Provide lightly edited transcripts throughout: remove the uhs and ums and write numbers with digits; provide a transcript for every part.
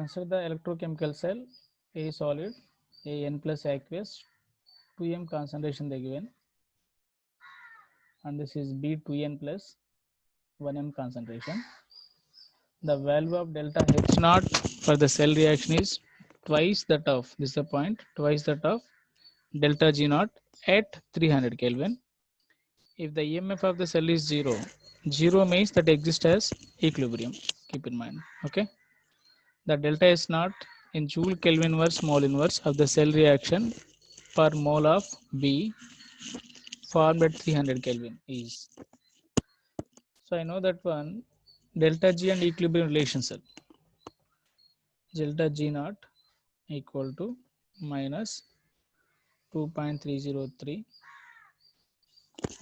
Consider the electrochemical cell A solid, A n plus aqueous, 2m concentration they given, and this is B 2n plus 1m concentration. The value of delta H naught for the cell reaction is twice that of, this is the point, twice that of delta G naught at 300 Kelvin. If the EMF of the cell is 0, 0 means that exists as equilibrium. Keep in mind. Okay. The delta S naught in joule Kelvin inverse mole inverse of the cell reaction per mole of B formed at 300 Kelvin is. So I know that one delta G and equilibrium relation cell. Delta G naught equal to minus 2.303.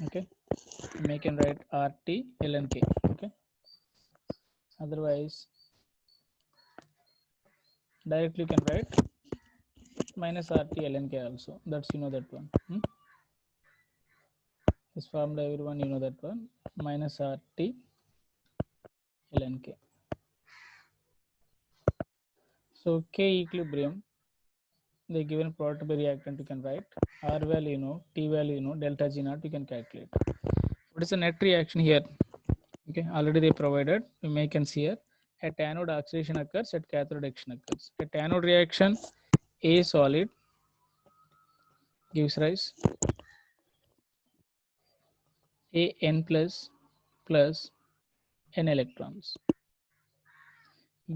Okay. We can write RT ln K. Okay. Otherwise, directly you can write minus RT ln K also. That's you know that one. This formula everyone you know that one. Minus RT ln K. So K equilibrium, the given product by reactant you can write. R value you know, T value you know, delta G naught you can calculate. What is the net reaction here? Okay, already they provided. We can see here. At anode oxidation occurs, at cathode reaction occurs. At anode reaction, A solid gives rise A n plus n electrons.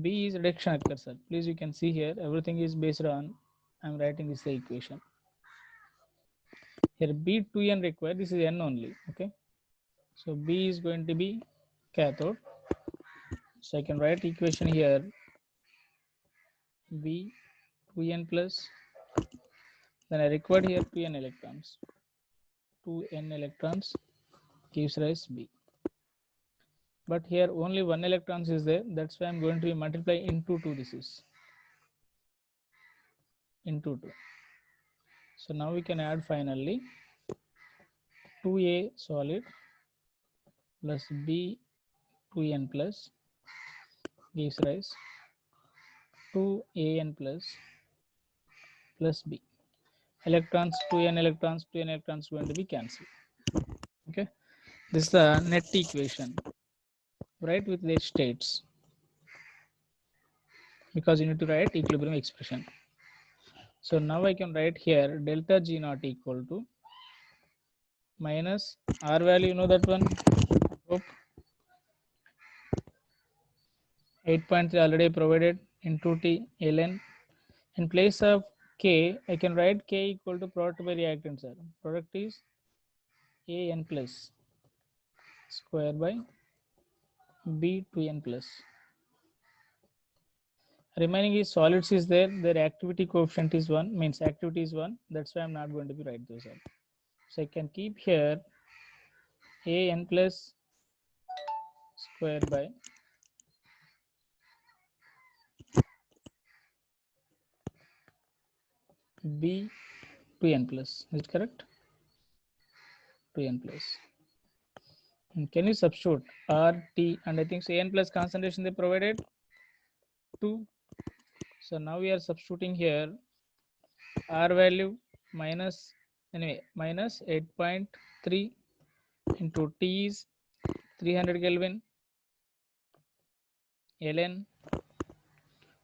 B is reduction occurs, sir. Please you can see here everything is based on, I'm writing this equation. Here B2n required, this is n only. Okay, so B is going to be cathode. So I can write equation here B 2n plus, then I required here 2n electrons. 2n electrons gives rise B. But here only 1 electrons is there. That's why I'm going to multiply into 2. This is into 2. So now we can add finally 2A solid plus B 2n plus gives rise 2an plus B. Electrons 2n electrons going to be cancelled. Okay, this is the net equation. Write with the states because you need to write equilibrium expression. So now I can write here delta G naught equal to minus R value, you know that one. Hope 8.3 already provided into T ln. In place of K, I can write K equal to product by reactant. Sir. Product is AN plus square by B 2n plus. Remaining is solids is there. Their activity coefficient is 1. Means activity is 1. That's why I'm not going to be write those up. So I can keep here AN plus square by B 2n plus. Is it correct? 2n plus. And can you substitute R, T, and I think so n plus concentration they provided 2. So now we are substituting here R value minus, anyway, minus 8.3 into T is 300 Kelvin ln.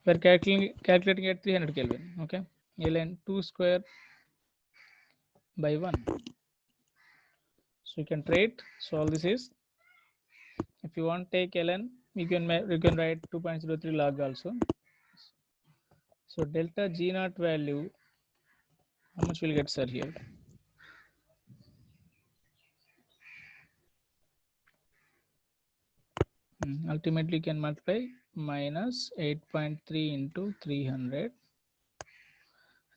We are calculating at 300 Kelvin. Okay, ln 2 square by 1. So you can trade. So all this is, if you want take ln, you can write 2.03 log also. So delta G naught value, how much will get, sir, here? Ultimately you can multiply minus 8.3 into 300. I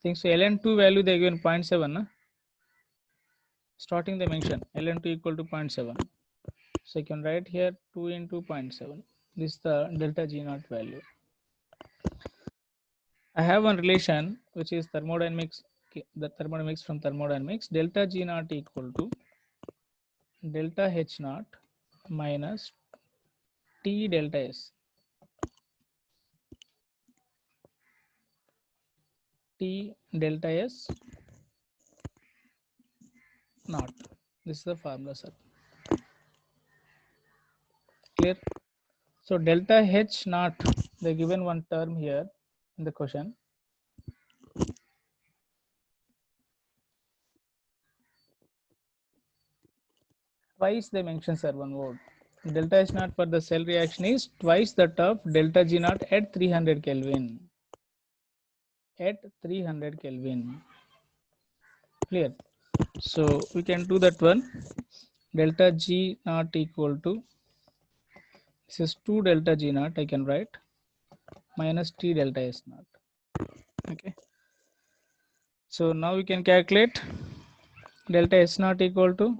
think so ln2 value they given 0.7. Starting they mention ln2 equal to 0.7. So you can write here 2 into 0.7. This is the delta G naught value. I have one relation which is thermodynamics, the thermodynamics from thermodynamics. Delta G naught equal to delta H naught minus T delta S. T delta S naught. This is the formula, sir. Clear? So delta H naught, they given one term here in the question. Twice they mention, sir, one word. Delta H naught for the cell reaction is twice that of delta G naught at 300 Kelvin. At 300 Kelvin. Clear? So we can do that one. Delta G naught equal to, this is 2 delta G naught, I can write, minus T delta S naught. Okay. So now we can calculate delta S naught equal to,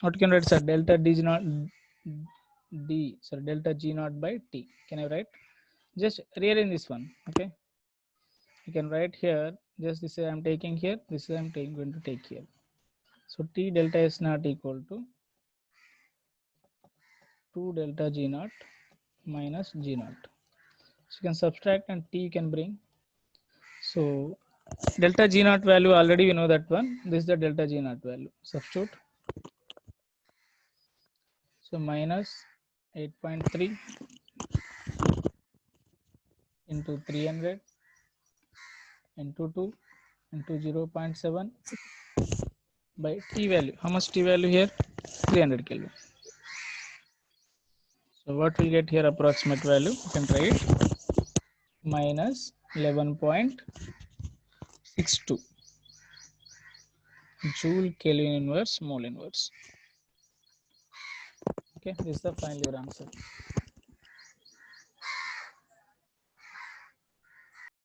what you can write, sir, delta D G naught, delta G naught by T. Can I write? Just rearrange this one. Okay. You can write here, just this I am taking here, this I am going to take here. So T delta S naught equal to 2 delta G naught minus G naught. So you can subtract and T you can bring. So delta G naught value already we know that one. This is the delta G naught value. Substitute. So minus 8.3 into 300 into 2 into 0.7 by T value. How much T value here? 300 Kelvin. So what we get here, approximate value, you can write minus 11.62 joule Kelvin inverse mole inverse. Okay, this is the final answer.